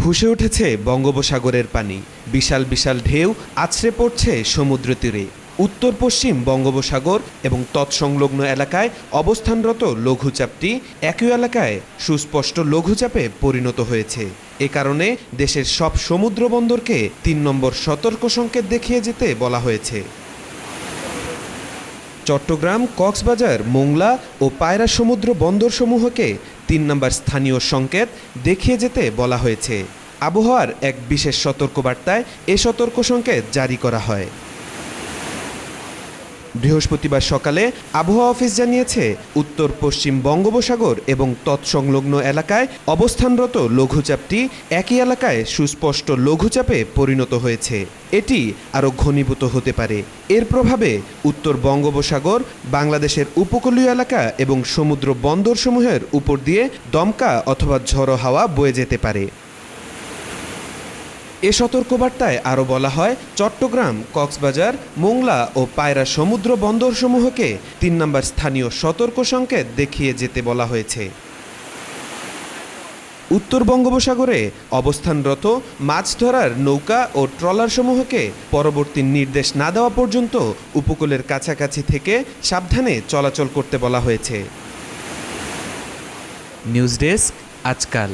ফুঁসে উঠেছে বঙ্গোপসাগরের পানি। বিশাল বিশাল ঢেউ আছড়ে পড়ছে সমুদ্র তীরে। উত্তর পশ্চিম বঙ্গোপসাগর এবং তৎসংলগ্ন এলাকায় অবস্থানরত লঘুচাপটি একই এলাকায় সুস্পষ্ট লঘুচাপে পরিণত হয়েছে। এ কারণে দেশের সব সমুদ্র বন্দরকে ৩ নম্বর সতর্ক সংকেত দেখিয়ে যেতে বলা হয়েছে। চট্টগ্রাম, কক্সবাজার, মোংলা ও পায়রা সমুদ্র বন্দরসমূহকে ৩ নম্বর স্থানীয় সংকেত দেখিয়ে যেতে বলা হয়েছে। আবহাওয়ার এক বিশেষ সতর্কবার্তায় এ সতর্ক সংকেত জারি করা হয়। বৃহস্পতিবার সকালে আবহাওয়া অফিস জানিয়েছে, উত্তর পশ্চিম বঙ্গোপসাগর এবং তৎসংলগ্ন এলাকায় অবস্থানরত লঘুচাপটি একই এলাকায় সুস্পষ্ট লঘুচাপে পরিণত হয়েছে। এটি আরও ঘনীভূত হতে পারে। এর প্রভাবে উত্তর বঙ্গোপসাগর, বাংলাদেশের উপকূলীয় এলাকা এবং সমুদ্র বন্দরসমূহের উপর দিয়ে দমকা অথবা ঝড়ো হাওয়া বয়ে যেতে পারে। এ সতর্কবার্তায় আরও বলা হয়, চট্টগ্রাম, কক্সবাজার, মোংলা ও পায়রা সমুদ্র বন্দরসমূহকে ৩ নম্বর স্থানীয় সতর্ক সংকেত দেখিয়ে যেতে বলা হয়েছে। উত্তর বঙ্গোপসাগরে অবস্থানরত মাছ ধরার নৌকা ও ট্রলারসমূহকে পরবর্তী নির্দেশ না দেওয়া পর্যন্ত উপকূলের কাছাকাছি থেকে সাবধানে চলাচল করতে বলা হয়েছে। নিউজ ডেস্ক, আজকাল।